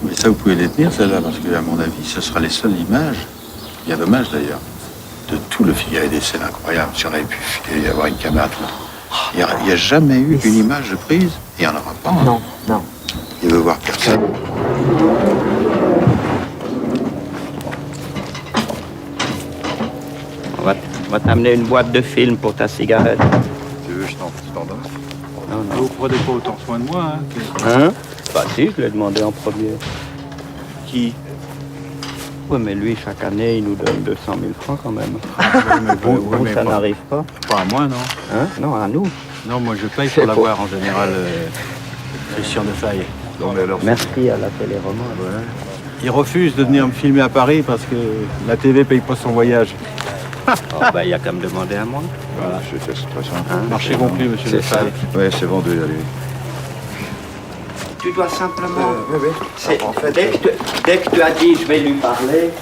Mais ça, vous pouvez les tenir, celle-là, parce que, à mon avis, ce sera les seules images, bien dommage d'ailleurs, de tout le film. Il y avait des scènes incroyables. Si on avait pu filer, avoir une caméra, tout. Il n'y a jamais eu une image de prise. Il n'y en aura pas. Hein. Non, non. Il veut voir personne. On va t'amener une boîte de film pour ta cigarette. Tu veux, je t'en donne. Non, non. Vous prenez pas autant soin de moi, hein. Hein? Bah si, je l'ai demandé en premier. Qui? Oui, mais lui, chaque année, il nous donne 200 000 francs quand même. Vous, Ça n'arrive pas. Pas à moi, non. Hein? Non, à nous. Non, moi, je paye pour l'avoir, en général, Christian de Faye. Merci à la télé-roman. Ouais. Il refuse de venir me filmer à Paris parce que la TV paye pas son voyage. Oh, bah, il y a qu'à me demander à moi. Voilà, c'est très simple. Hein? Marché conclu, monsieur de Faye. Oui, c'est vendu, allez. Tu dois simplement... Oui. En fait, dès que tu as dit je vais lui parler,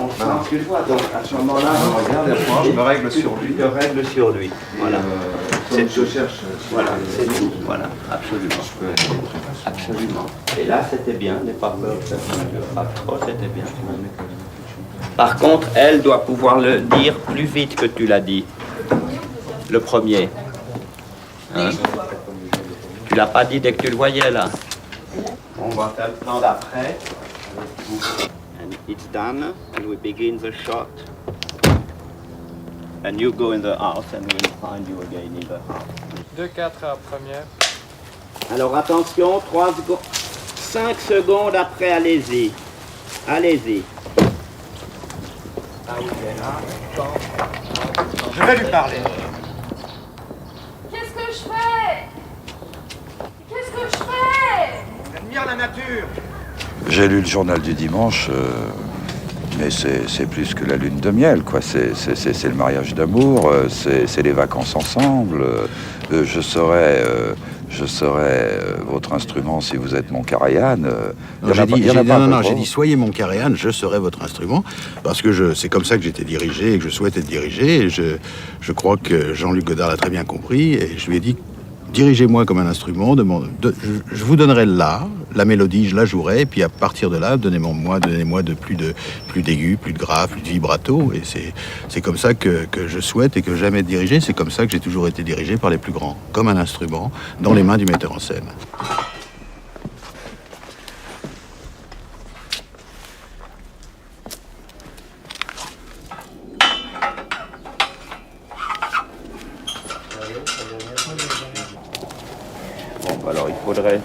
on sent, tu le vois. Donc à ce moment-là, on regarde. Je me règle sur lui. Tu te règles sur lui. Voilà. C'est je cherche. Voilà, c'est tout. Voilà, absolument. Absolument. Et là, c'était bien. N'aie pas peur. Pas trop, c'était bien. Par contre, elle doit pouvoir le dire plus vite que tu l'as dit. Le premier. Hein? Tu l'as pas dit dès que tu le voyais, là. On va faire le plan d'après. And it's done, and we begin the shot. And you go in the house, and we'll find you again in the house. 2-4 à première. Alors attention, 3 secondes, 5 secondes après, allez-y. Allez-y. Ah oui, là. Je vais lui parler. Qu'est-ce que je fais? Qu'est-ce que je fais? Admire la nature. J'ai lu le journal du dimanche, mais c'est plus que la lune de miel, quoi. C'est le mariage d'amour, c'est les vacances ensemble. Je serai votre instrument si vous êtes mon Karajan. J'ai dit soyez mon Karajan, je serai votre instrument, parce que c'est comme ça que j'étais dirigé et que je souhaite être dirigé. Et je crois que Jean-Luc Godard l'a très bien compris, et je lui ai dit dirigez-moi comme un instrument, je vous donnerai la mélodie, je la jouerai, et puis à partir de là, donnez-moi de plus d'aigus, plus de graves, plus de vibrato, et c'est comme ça que je souhaite et que j'aime être dirigé. C'est comme ça que j'ai toujours été dirigé par les plus grands, comme un instrument, dans les mains du metteur en scène. Bon, alors il faudrait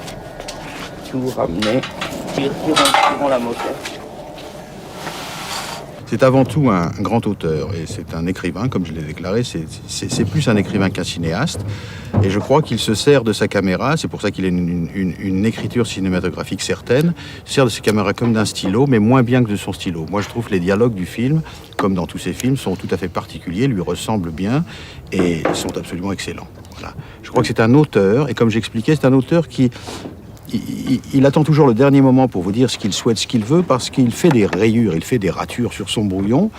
tout ramener. Tirons la moquette. C'est avant tout un grand auteur, et c'est un écrivain, comme je l'ai déclaré. C'est plus un écrivain qu'un cinéaste, et je crois qu'il se sert de sa caméra. C'est pour ça qu'il a une écriture cinématographique certaine. Il se sert de sa caméra comme d'un stylo, mais moins bien que de son stylo. Moi, je trouve que les dialogues du film, comme dans tous ses films, sont tout à fait particuliers, lui ressemblent bien, et sont absolument excellents. Voilà. Je crois que c'est un auteur, et comme j'expliquais, c'est un auteur qui... Il attend toujours le dernier moment pour vous dire ce qu'il souhaite, ce qu'il veut, parce qu'il fait des rayures, il fait des ratures sur son brouillon.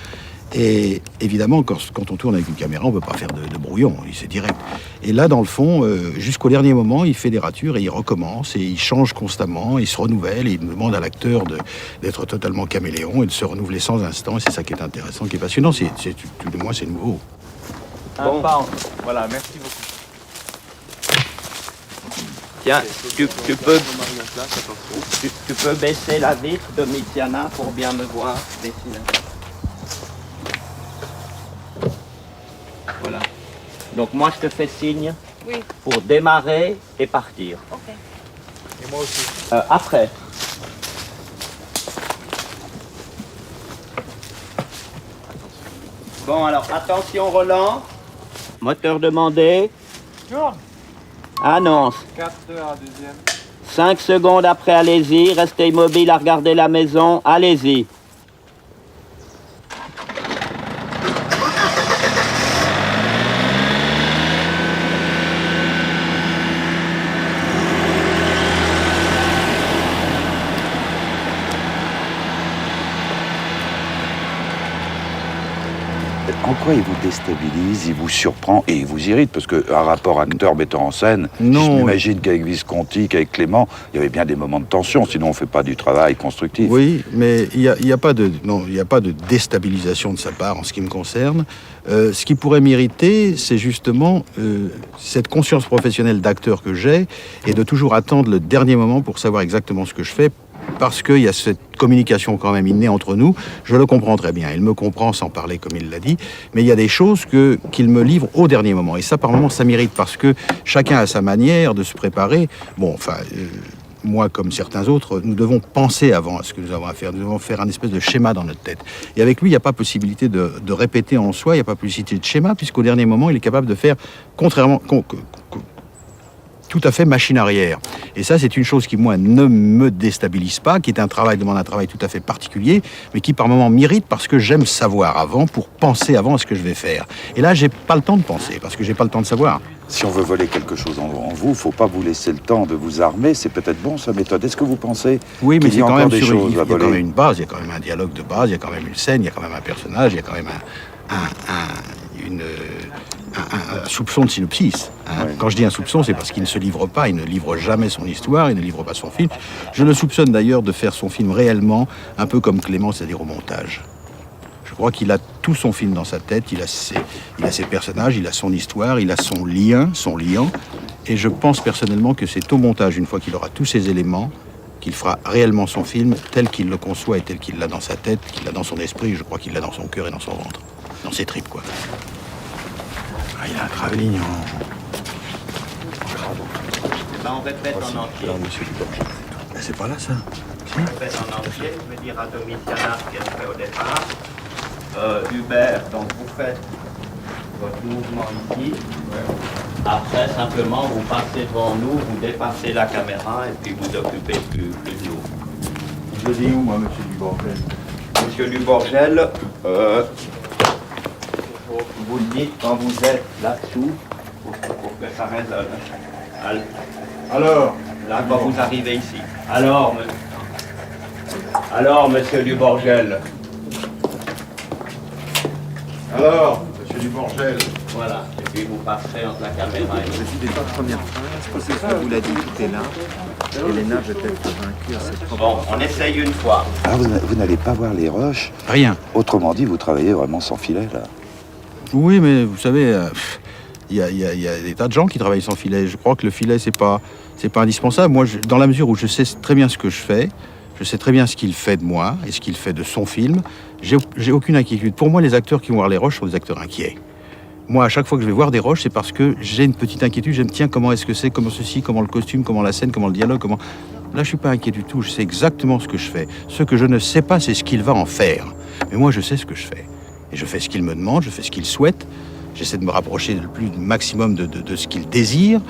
Et évidemment, quand on tourne avec une caméra, on ne peut pas faire de brouillon, c'est direct. Et là, dans le fond, jusqu'au dernier moment, il fait des ratures et il recommence, et il change constamment, il se renouvelle, et il demande à l'acteur d'être totalement caméléon et de se renouveler sans instant. Et c'est ça qui est intéressant, qui est passionnant. Tout de moins, c'est nouveau. Bon. Voilà, merci beaucoup. Tiens, tu peux baisser la vitre de Mitiana pour bien me voir dessiner. Voilà. Donc moi je te fais signe pour démarrer et partir. Ok. Et moi aussi. Après. Bon alors attention Roland. Moteur demandé. Tourne. Annonce. 4-2 à deuxième. 5 secondes après, allez-y. Restez immobile à regarder la maison. Allez-y. En quoi il vous déstabilise, il vous surprend et il vous irrite? Parce qu'un rapport acteur-metteur en scène, Non. je m'imagine qu'avec Visconti, qu'avec Clément, il y avait bien des moments de tension, sinon on ne fait pas du travail constructif. Oui, mais il n'y a pas de déstabilisation de sa part en ce qui me concerne. Ce qui pourrait m'irriter, c'est justement cette conscience professionnelle d'acteur que j'ai et de toujours attendre le dernier moment pour savoir exactement ce que je fais, parce qu'il y a cette communication quand même innée entre nous. Je le comprends très bien, il me comprend sans parler comme il l'a dit, mais il y a des choses qu'il me livre au dernier moment. Et ça, par moments, ça m'irrite, parce que chacun a sa manière de se préparer. Bon, enfin... moi, comme certains autres, nous devons penser avant à ce que nous avons à faire. Nous devons faire un espèce de schéma dans notre tête. Et avec lui, il n'y a pas possibilité de répéter en soi, il n'y a pas possibilité de schéma, puisqu'au dernier moment, il est capable de faire tout à fait machine arrière. Et ça, c'est une chose qui, moi, ne me déstabilise pas, qui est demande un travail tout à fait particulier, mais qui, par moments, m'irrite parce que j'aime savoir avant, pour penser avant à ce que je vais faire. Et là, j'ai pas le temps de penser, parce que j'ai pas le temps de savoir. Si on veut voler quelque chose en vous, il ne faut pas vous laisser le temps de vous armer. C'est peut-être bon, sa méthode. Est-ce que vous pensez Oui, mais qu'il y a c'est quand encore même des sur choses il y à a quand voler? même une base, il y a quand même un dialogue de base, il y a quand même une scène, il y a quand même un personnage, il y a quand même un soupçon de synopsis. Hein. Ouais. Quand je dis un soupçon, c'est parce qu'il ne se livre pas, il ne livre jamais son histoire, il ne livre pas son film. Je le soupçonne d'ailleurs de faire son film réellement, un peu comme Clément, c'est-à-dire au montage. Je crois qu'il a tout son film dans sa tête, il a ses personnages, il a son histoire, il a son liant. Et je pense personnellement que c'est au montage, une fois qu'il aura tous ces éléments, qu'il fera réellement son film tel qu'il le conçoit et tel qu'il l'a dans sa tête, qu'il l'a dans son esprit. Je crois qu'il l'a dans son cœur et dans son ventre, dans ses tripes, quoi. Ah, il a un travelling On répète en entier. Mais c'est pas là, ça. On répète en entier. Je vais dire à Domitiana ce qu'elle fait au départ. Hubert, donc vous faites votre mouvement ici. Après, simplement, vous passez devant nous, vous dépassez la caméra et puis vous occupez plus de nous. Je le dis où, moi, monsieur Duborgel? Monsieur Duborgel, vous le dites quand vous êtes là-dessous pour que ça résonne. Alors, Là, quand vous arrivez ici. Alors, monsieur Duborgel. alors, monsieur Duborgel. Voilà. Et puis vous passerez entre la caméra et nous. Les trois premières phrases, parce que vous l'a dit, tout est là. Elena veut être vaincue à cette propre. Bon, on essaye une fois. Ah, vous n'allez pas voir les roches? Rien. Autrement dit, vous travaillez vraiment sans filet, là. Oui, mais vous savez, il y a des tas de gens qui travaillent sans filet. Je crois que le filet, c'est pas indispensable. Moi, dans la mesure où je sais très bien ce que je fais, je sais très bien ce qu'il fait de moi et ce qu'il fait de son film, j'ai aucune inquiétude. Pour moi, les acteurs qui vont voir les roches sont des acteurs inquiets. Moi, à chaque fois que je vais voir des roches, c'est parce que j'ai une petite inquiétude. Je me tiens, comment est-ce que c'est, comment ceci, comment le costume, comment la scène, comment le dialogue, comment... Là, je suis pas inquiet du tout. Je sais exactement ce que je fais. Ce que je ne sais pas, c'est ce qu'il va en faire. Mais moi, je sais ce que je fais. Et je fais ce qu'il me demande, je fais ce qu'il souhaite. J'essaie de me rapprocher le plus maximum de ce qu'il désire.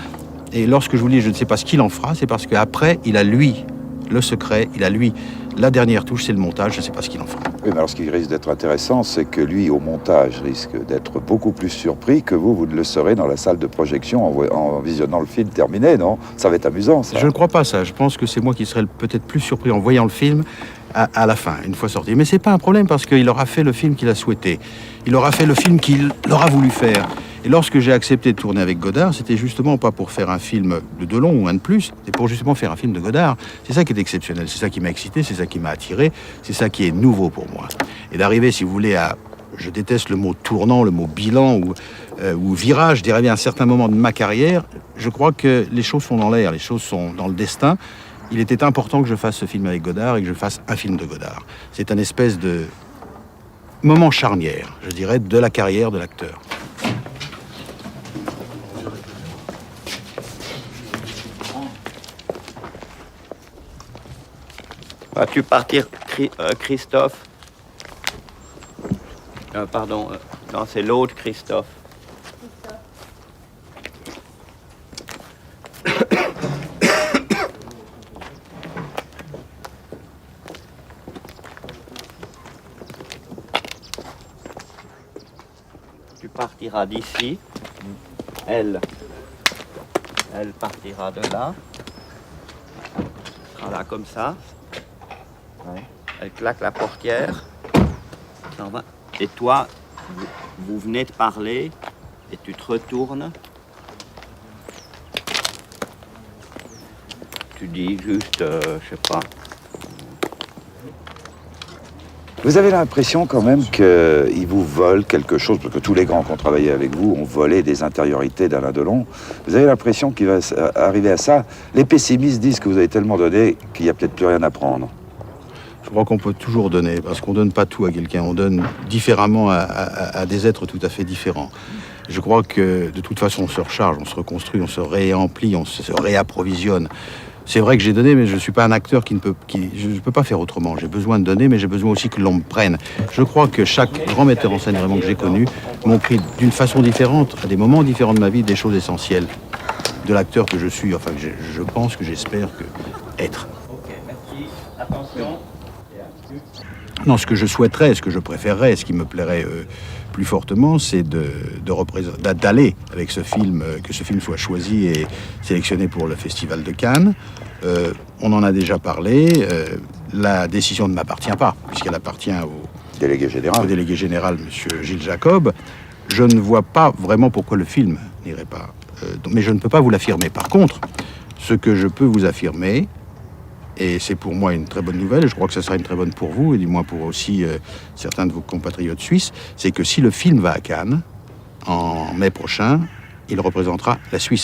Et lorsque je vous dis je ne sais pas ce qu'il en fera, c'est parce qu'après, il a lui le secret, il a lui la dernière touche, c'est le montage, je ne sais pas ce qu'il en fera. Oui, mais alors ce qui risque d'être intéressant, c'est que lui, au montage, risque d'être beaucoup plus surpris que vous ne le serez dans la salle de projection en visionnant le film terminé, non? Ça va être amusant, ça. Je ne crois pas ça. Je pense que c'est moi qui serai peut-être plus surpris en voyant le film à la fin, une fois sorti. Mais c'est pas un problème parce qu'il aura fait le film qu'il a souhaité. Il aura fait le film qu'il aura voulu faire. Et lorsque j'ai accepté de tourner avec Godard, c'était justement pas pour faire un film de Delon ou un de plus, c'est pour justement faire un film de Godard. C'est ça qui est exceptionnel, c'est ça qui m'a excité, c'est ça qui m'a attiré, c'est ça qui est nouveau pour moi. Et d'arriver, si vous voulez, à... Je déteste le mot tournant, le mot bilan ou virage, je dirais bien à un certain moment de ma carrière, je crois que les choses sont dans l'air, les choses sont dans le destin. Il était important que je fasse ce film avec Godard et que je fasse un film de Godard. C'est un espèce de moment charnière, je dirais, de la carrière de l'acteur. Vas-tu partir, Christophe? Pardon, non, c'est l'autre Christophe. Tu partiras d'ici. Elle partira de là. Elle sera là comme ça. Elle claque la portière. Et toi, vous venez de parler et tu te retournes. Tu dis juste, je sais pas. Vous avez l'impression quand même qu'ils vous volent quelque chose, parce que tous les grands qui ont travaillé avec vous ont volé des intériorités d'Alain Delon. Vous avez l'impression qu'il va arriver à ça. Les pessimistes disent que vous avez tellement donné qu'il n'y a peut-être plus rien à prendre. Je crois qu'on peut toujours donner, parce qu'on ne donne pas tout à quelqu'un, on donne différemment à des êtres tout à fait différents. Je crois que de toute façon on se recharge, on se reconstruit, on se réamplit, on se réapprovisionne. C'est vrai que j'ai donné, mais je ne suis pas un acteur je ne peux pas faire autrement. J'ai besoin de donner, mais j'ai besoin aussi que l'on me prenne. Je crois que chaque grand metteur en scène vraiment que j'ai connu m'ont pris d'une façon différente, à des moments différents de ma vie, des choses essentielles de l'acteur que je suis, enfin que je pense, que j'espère être. Ok, merci. Attention. Non, ce que je souhaiterais, ce que je préférerais, ce qui me plairait plus fortement, c'est d'aller avec ce film, que ce film soit choisi et sélectionné pour le Festival de Cannes. On en a déjà parlé. La décision ne m'appartient pas, puisqu'elle appartient au Délégué général, M. Gilles Jacob. Je ne vois pas vraiment pourquoi le film n'irait pas. Mais je ne peux pas vous l'affirmer. Par contre, ce que je peux vous affirmer, et c'est pour moi une très bonne nouvelle, et je crois que ça sera une très bonne pour vous, et du moins pour aussi certains de vos compatriotes suisses, c'est que si le film va à Cannes, en mai prochain, il représentera la Suisse.